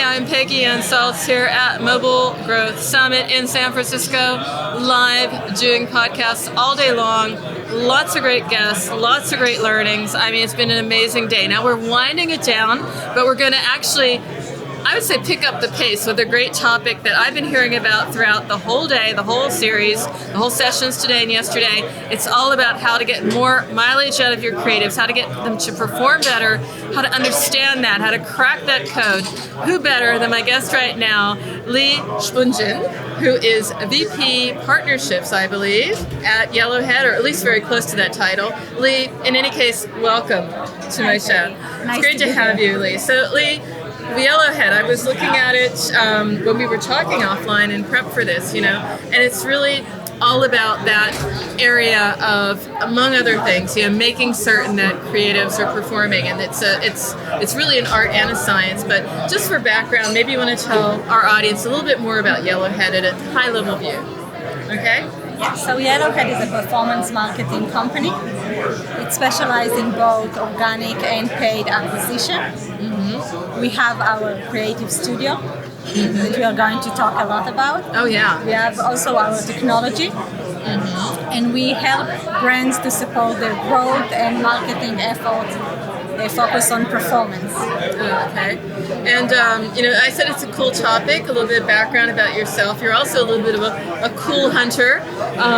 I'm Peggy and Salz here at Mobile Growth Summit in San Francisco, live doing podcasts all day long. Lots of great guests, lots of great learnings. I mean, it's been an amazing day. Now we're winding it down, but we're going to actually, I would say, pick up the pace with a great topic that I've been hearing about throughout the whole day, the whole series, the whole sessions today and yesterday. It's all about how to get more mileage out of your creatives, how to get them to perform better, how to understand that, how to crack that code. Who better than my guest right now, Lee Spungin, who is VP Partnerships, I believe, at yellowHEAD, or at least very close to that title. Lee, in any case, welcome to my show. It's great to have you, Lee. So, Lee, yellowHEAD, I was looking at it when we were talking offline in prep for this, and it's really all about that area of, among other things, making certain that creatives are performing, and it's really an art and a science. But just for background, maybe you want to tell our audience a little bit more about yellowHEAD at a high level view. Okay? Yeah, so yellowHEAD is a performance marketing company. It specializes in both organic and paid acquisition. Mm-hmm. We have our creative studio that we are going to talk a lot about. Oh yeah. We have also our technology. Mm-hmm. And we help brands to support their growth and marketing efforts. They focus on performance. Okay. And, I said it's a cool topic, a little bit of background about yourself. You're also a little bit of a cool hunter,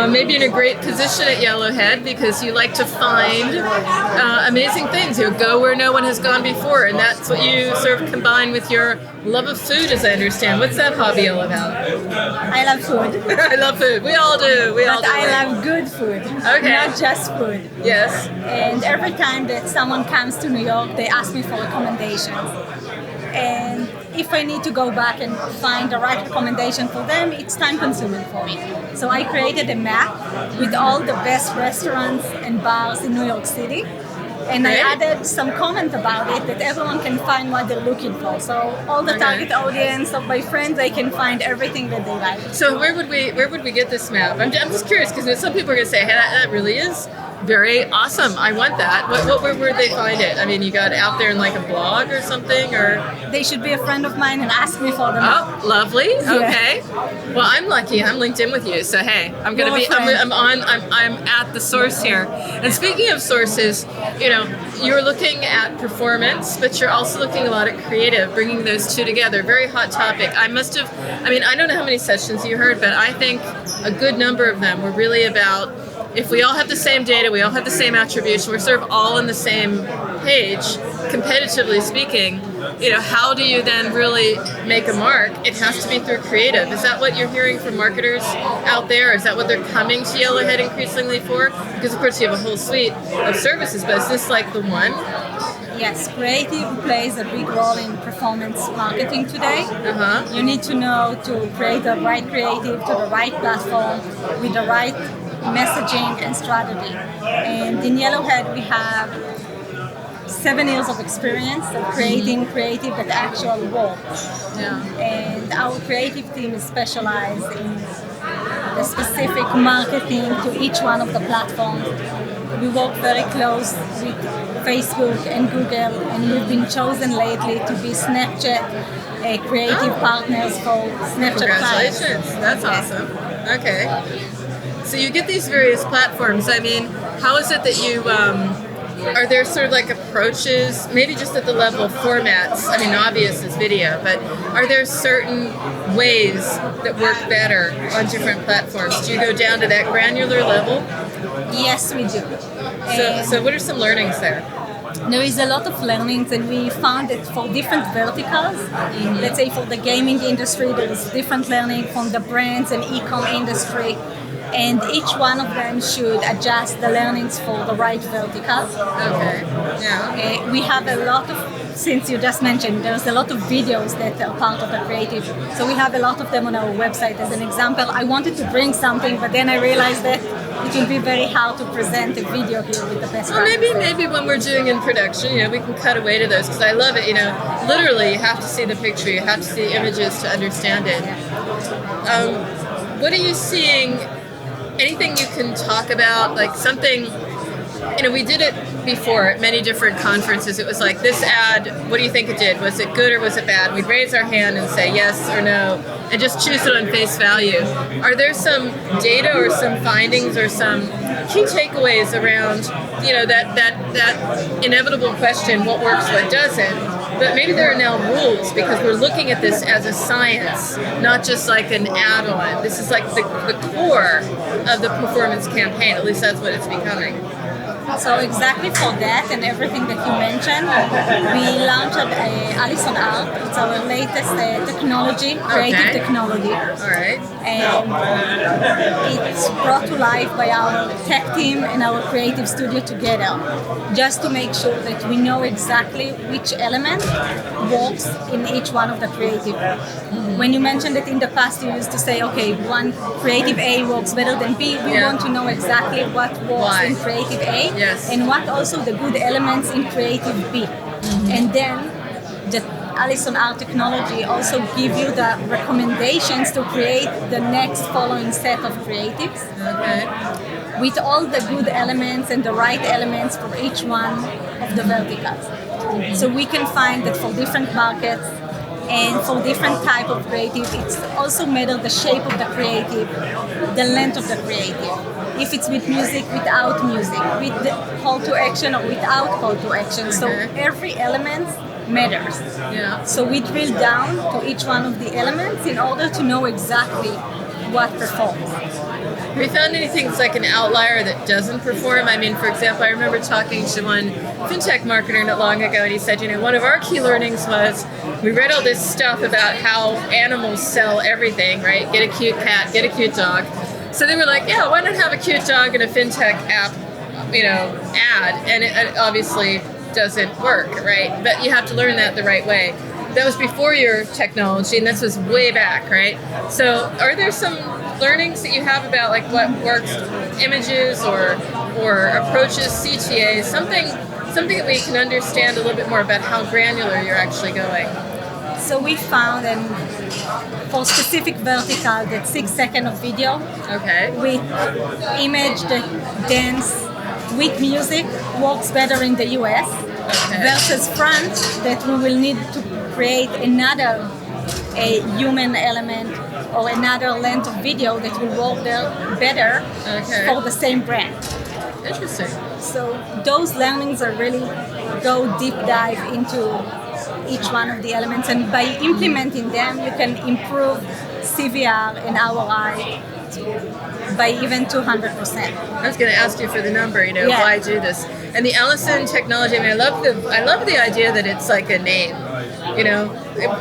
maybe in a great position at yellowHEAD because you like to find amazing things. You go where no one has gone before, and that's what you sort of combine with your love of food, as I understand. What's that hobby all about? I love food. I love food. We all do. But I love good food. Okay. Not just food. Yes. And every time that someone comes to New York, they ask me for recommendations. And if I need to go back and find the right recommendation for them, it's time consuming for me. So I created a map with all the best restaurants and bars in New York City. And I added some comment about it that everyone can find what they're looking for. So all the target audience of my friends, they can find everything that they like. So where would we get this map? I'm just curious because some people are going to say, hey, that really is very awesome. I want that. Where would they find it? I mean, you got it out there in like a blog or something, or they should be a friend of mine and ask me for them. Oh, lovely. Okay. Well, I'm lucky. I'm linked in with you, so hey, I'm gonna be. I'm at the source here. And speaking of sources, you're looking at performance, but you're also looking a lot at creative, bringing those two together. Very hot topic. I don't know how many sessions you heard, but I think a good number of them were really about, if we all have the same data, we all have the same attribution, we're sort of all on the same page, competitively speaking, how do you then really make a mark? It has to be through creative. Is that what you're hearing from marketers out there? Is that what they're coming to yellowHEAD increasingly for? Because of course you have a whole suite of services, but is this like the one? Yes, creative plays a big role in performance marketing today. Uh-huh. You need to know to create the right creative to the right platform with the right messaging and strategy. And in yellowHEAD we have 7 years of experience of creating creative that actually works. Yeah. And our creative team is specialized in the specific marketing to each one of the platforms. We work very close with Facebook and Google, and we've been chosen lately to be Snapchat creative partners for Snapchat clients. Congratulations, that's awesome. Okay. So you get these various platforms. I mean, how is it that you, are there sort of like approaches, maybe just at the level of formats? I mean, obvious is video, but are there certain ways that work better on different platforms? Do you go down to that granular level? Yes, we do. So what are some learnings there? There is a lot of learnings, and we found that for different verticals, let's say for the gaming industry, there is different learning from the brands and e-com industry. And each one of them should adjust the learnings for the right vertical. Okay. Yeah. We have a lot of, since you just mentioned, there's a lot of videos that are part of the creative. So we have a lot of them on our website. As an example, I wanted to bring something, but then I realized that it will be very hard to present a video here with the best practices. Maybe when we're doing in production, we can cut away to those, because I love it. Literally, you have to see the picture, you have to see the images to understand it. What are you seeing? Anything you can talk about, like something, we did it before at many different conferences. It was like, this ad, what do you think it did? Was it good or was it bad? We'd raise our hand and say yes or no, and just choose it on face value. Are there some data or some findings or some key takeaways around, that inevitable question, what works, what doesn't? But maybe there are now rules because we're looking at this as a science, not just like an add-on. This is like the core of the performance campaign. At least that's what it's becoming. So exactly for that and everything that you mentioned, we launched Allison Art. It's our latest technology, creative technology. All right. And it's brought to life by our tech team and our creative studio together, just to make sure that we know exactly which element works in each one of the creative. When you mentioned that in the past you used to say, okay, one creative A works better than B, we want to know exactly what works in creative A. Yes. And what also the good elements in creative B. And then the Allison Art technology also give you the recommendations to create the next following set of creatives. Okay. With all the good elements and the right elements for each one of the verticals. So we can find that for different markets and for different type of creative, it's also matter the shape of the creative, the length of the creative. If it's with music, without music, with the call to action or without call to action. So every element matters. Yeah. So we drill down to each one of the elements in order to know exactly what performs. Have you found anything that's like an outlier that doesn't perform? I mean, for example, I remember talking to one fintech marketer not long ago, and he said, one of our key learnings was we read all this stuff about how animals sell everything, right? Get a cute cat, get a cute dog. So they were like, yeah, why not have a cute dog in a fintech app, ad? And it obviously doesn't work, right? But you have to learn that the right way. That was before your technology, and this was way back, right? So are there some learnings that you have about like what works, images or approaches, CTAs, something that we can understand a little bit more about how granular you're actually going? So we found, and for specific vertical, that 6 seconds of video with image that dance with music works better in the US versus front that we will need to create another human element or another length of video that will work there better for the same brand. Interesting. So those learnings are really go deep dive into each one of the elements, and by implementing them you can improve CVR and ROI by even 200%. I was going to ask you for the number, why do this? And the Allison technology, I mean, I love the idea that it's like a name.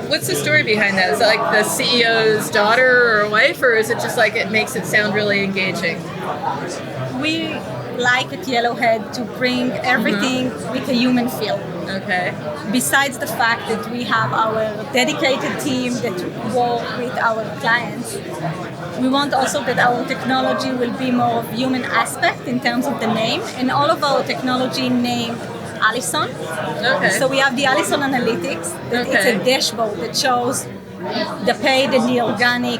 What's the story behind that? Is it like the CEO's daughter or wife, or is it just like it makes it sound really engaging? We like at yellowHEAD to bring everything with a human feel. Okay. Besides the fact that we have our dedicated team that work with our clients, we want also that our technology will be more of human aspect in terms of the name, and all of our technology named Allison. Okay. So we have the Allison Analytics. It's a dashboard that shows the paid and the organic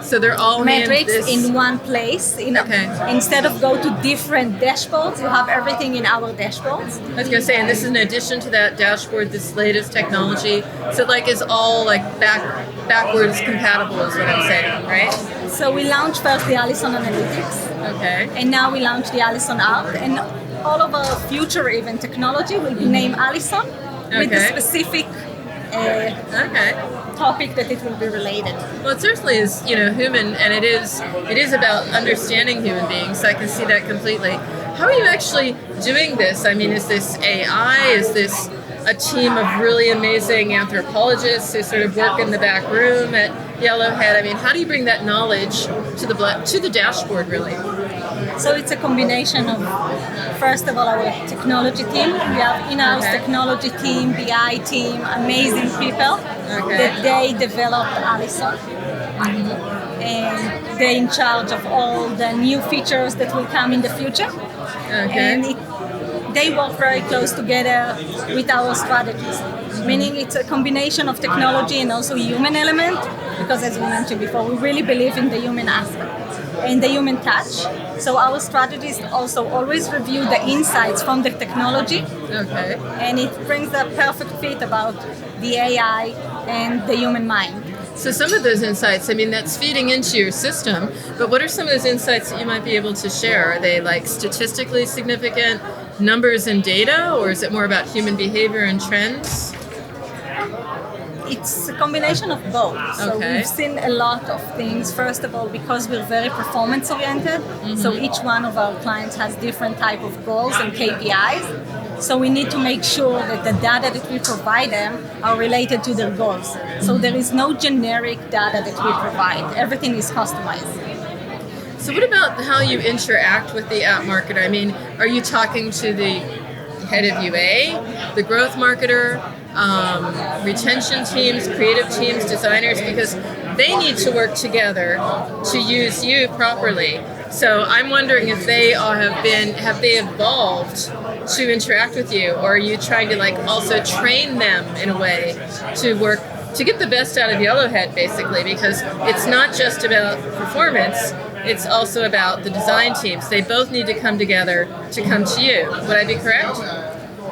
so they're all metrics in one place. Instead of go to different dashboards, you have everything in our dashboards. I was going to say, and this is in addition to that dashboard, this latest technology. So like is all like backwards compatible is what I'm saying, right? So we launched first the Allison Analytics. Okay. And now we launched the Allison Art, and all of our future event technology will be named Allison with the specific topic that it will be related. Well, it certainly is, human, and it is about understanding human beings. So I can see that completely. How are you actually doing this? I mean, is this AI? Is this a team of really amazing anthropologists who sort of work in the back room at yellowHEAD? I mean, how do you bring that knowledge to the dashboard, really? So it's a combination of, first of all, our technology team. We have in-house technology team, BI team, amazing people that they developed Allison. And they're in charge of all the new features that will come in the future. And they work very close together with our strategies. Meaning it's a combination of technology and also human element, because as we mentioned before, we really believe in the human aspect. and the human touch. So our strategists also always review the insights from the technology. Okay. And it brings the perfect fit about the AI and the human mind. So some of those insights, I mean, that's feeding into your system, but what are some of those insights that you might be able to share? Are they like statistically significant numbers and data, or is it more about human behavior and trends? It's a combination of both. So Okay. we've seen a lot of things. First of all, because we're very performance oriented, so each one of our clients has different type of goals and KPIs. So we need to make sure that the data that we provide them are related to their goals. So there is no generic data that we provide. Everything is customized. So what about how you interact with the app marketer? I mean, are you talking to the head of UA, the growth marketer, retention teams, creative teams, designers, because they need to work together to use you properly. So I'm wondering if they have they evolved to interact with you, or are you trying to like also train them in a way to work to get the best out of yellowHEAD, basically, because it's not just about performance, it's also about the design teams. They both need to come together to come to you. Would I be correct?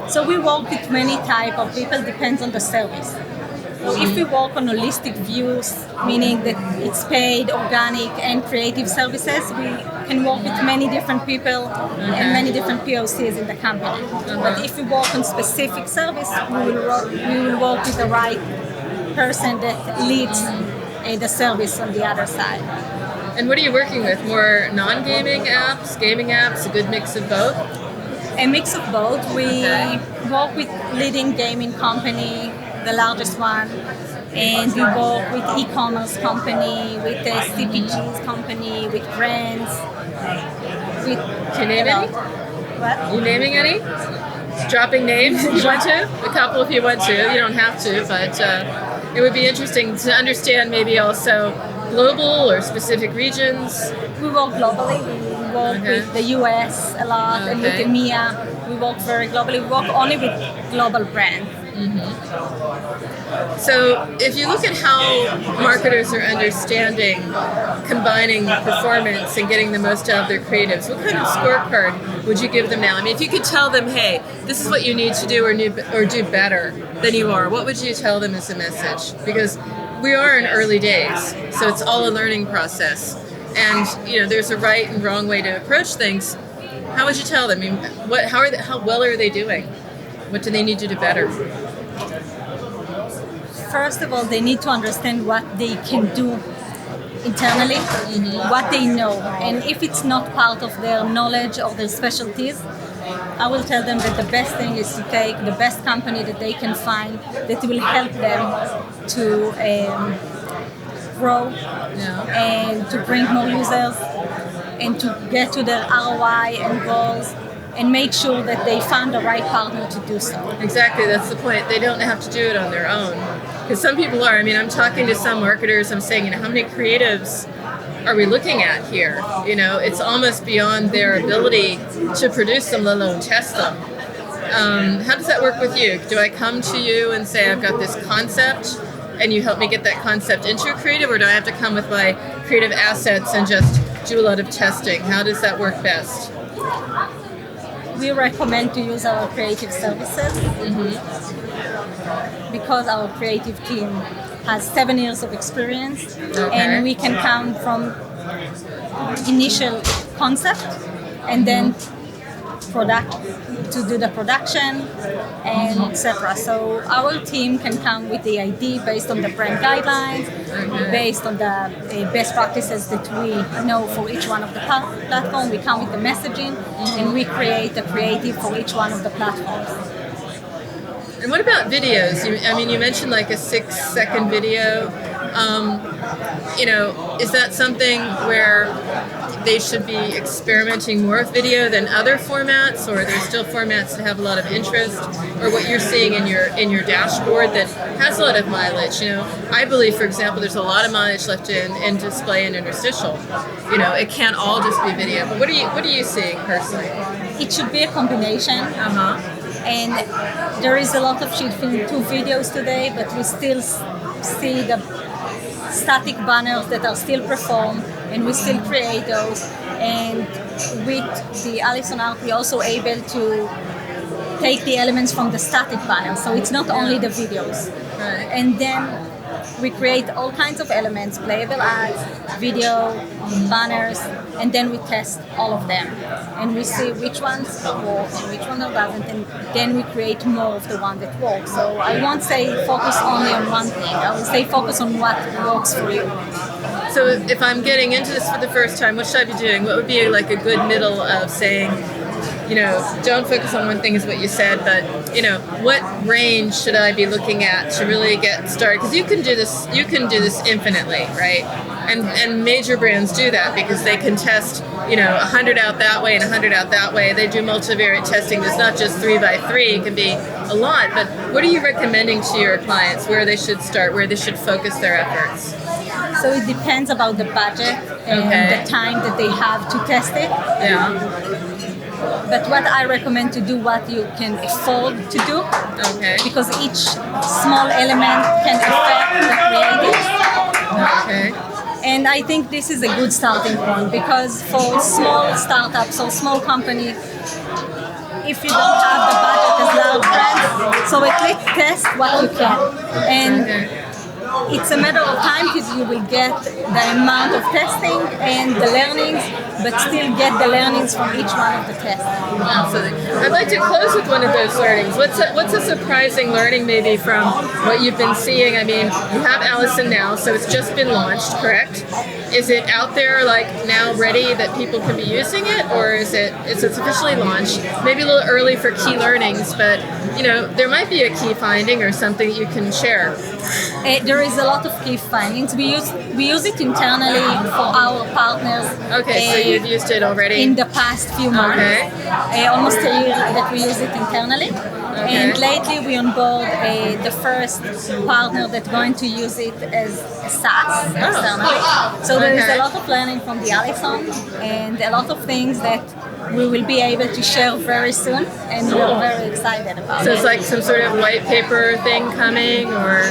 So we work with many type of people, depends on the service. So if we work on holistic views, meaning that it's paid, organic, and creative services, we can work with many different people and many different POCs in the company. But if we work on specific service, we will work with the right person that leads the service on the other side. And what are you working with? More non-gaming apps, gaming apps, a good mix of both? A mix of both. We work with leading gaming company, the largest one, and we work with e-commerce company, with a CPGs company, with brands. Can you name any? What? You naming any? Dropping names if you want to? A couple if you want to. You don't have to, but it would be interesting to understand maybe also global or specific regions. We work globally. We work with the US a lot and with EMEA. We work very globally. We work only with global brands. So if you look at how marketers are understanding combining performance and getting the most out of their creatives, what kind of scorecard would you give them now? I mean, if you could tell them, hey, this is what you need to do or do better than you are, what would you tell them as a message? Because we are in early days, so it's all a learning process. And there's a right and wrong way to approach things. How would you tell them? I mean, how well are they doing? What do they need to do better? First of all, they need to understand what they can do internally, what they know. And if it's not part of their knowledge or their specialties, I will tell them that the best thing is to take the best company that they can find that will help them to grow and to bring more users and to get to their ROI and goals, and make sure that they found the right partner to do so. Exactly, that's the point. They don't have to do it on their own. Because some people are. I mean, I'm talking to some marketers, I'm saying, how many creatives are we looking at here? It's almost beyond their ability to produce them, let alone test them. How does that work with you? Do I come to you and say, I've got this concept, and you help me get that concept into a creative, or do I have to come with my creative assets and just do a lot of testing? How does that work best? We recommend to use our creative services because our creative team has 7 years of experience, and we can come from initial concept and then to do the production and etc. So our team can come with the idea based on the brand guidelines, based on the best practices that we know for each one of the platform. We come with the messaging and we create the creative for each one of the platforms. And what about videos? You mentioned like a 6-second video. Is that something where they should be experimenting more with video than other formats, or are there still formats that have a lot of interest, or what you're seeing in your dashboard that has a lot of mileage? I believe, for example, there's a lot of mileage left in display and interstitial. It can't all just be video. But what are you seeing personally? It should be a combination. And there is a lot of shifting to videos today, but we still see the static banners that are still performed and we still create those. And with the Allison art, we're also able to take the elements from the static panel, so it's not only the videos. Right. And then we create all kinds of elements, playable ads, video, banners, and then we test all of them. And we see which ones work and which one doesn't, and then we create more of the one that works. So I won't say focus only on one thing, I will say focus on what works for you. So if I'm getting into this for the first time, what should I be doing? What would be like a good middle of saying, don't focus on one thing is what you said, but what range should I be looking at to really get started? Because you can do this infinitely, right? And major brands do that because they can test 100 out that way and 100 out that way. They do multivariate testing. There's not just 3x3. It can be a lot. But what are you recommending to your clients where they should start, where they should focus their efforts? So it depends about the budget and the time that they have to test it. Yeah. But what I recommend to do what you can afford to do, because each small element can affect the creative. Okay. And I think this is a good starting point, because for small startups or small company, if you don't have the budget as large brands, so at least test what you can. And it's a matter of time because you will get the amount of testing and the learnings, but still get the learnings from each one of the tests. Absolutely. I'd like to close with one of those learnings. What's a surprising learning maybe from what you've been seeing? I mean, you have Allison now, so it's just been launched, correct? Is it out there now ready that people can be using it, or is it's officially launched? Maybe a little early for key learnings, but there might be a key finding or something you can share. There is a lot of key findings. We use it internally for our partners. Okay, so you've used it already? In the past few months. Almost a year that we use it internally. And lately we onboard the first partner that's going to use it as a SaaS externally. So there is a lot of learning from the Allison and a lot of things that we will be able to share very soon, and we're very excited about it. So it's like some sort of white paper thing coming, or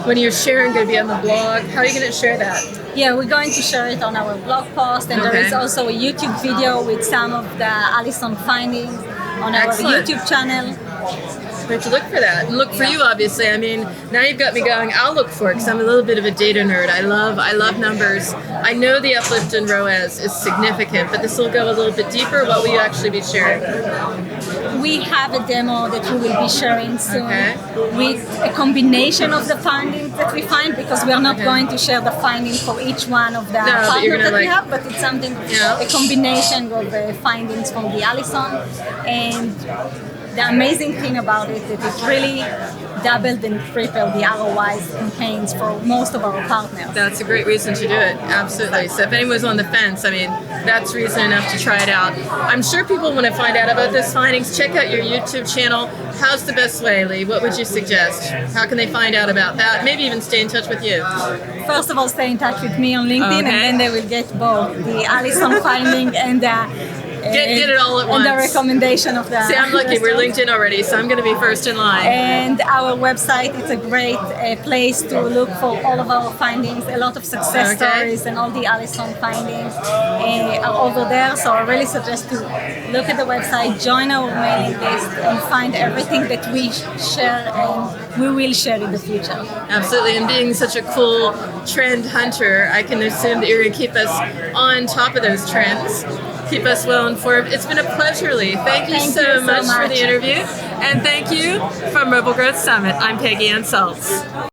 when you're sharing, going to be on the blog? How are you going to share that? Yeah, we're going to share it on our blog post, and there is also a YouTube video with some of the Allison findings on our YouTube channel. We have to look for that, and look for you, obviously. I mean, now you've got me going. I'll look for it because I'm a little bit of a data nerd. I love numbers. I know the uplift in ROAS is significant, but this will go a little bit deeper. What will you actually be sharing? We have a demo that we will be sharing soon with a combination of the findings that we find, because we are not going to share the findings for each one of the partners that we have, but it's something, a combination of findings from the Allison. And the amazing thing about it is that it really doubled and tripled the ROI campaigns for most of our partners. That's a great reason to do it, absolutely. So if anyone's on the fence, I mean, that's reason enough to try it out. I'm sure people want to find out about those findings. Check out your YouTube channel. How's the best way, Lee? What would you suggest? How can they find out about that? Maybe even stay in touch with you. First of all, stay in touch with me on LinkedIn, and then they will get both the Allison finding and the Get it all at once. And the recommendation of the See, I'm lucky. We're LinkedIn already, so I'm going to be first in line. And our website is a great place to look for all of our findings. A lot of success stories and all the Allison findings are over there. So I really suggest to look at the website, join our mailing list, and find everything that we share and we will share in the future. Absolutely. And being such a cool trend hunter, I can assume that you're going to keep us on top of those trends. Keep us well informed. It's been a pleasure, Lee. Thank you so much for the interview. And thank you from Mobile Growth Summit. I'm Peggy Ann Salz.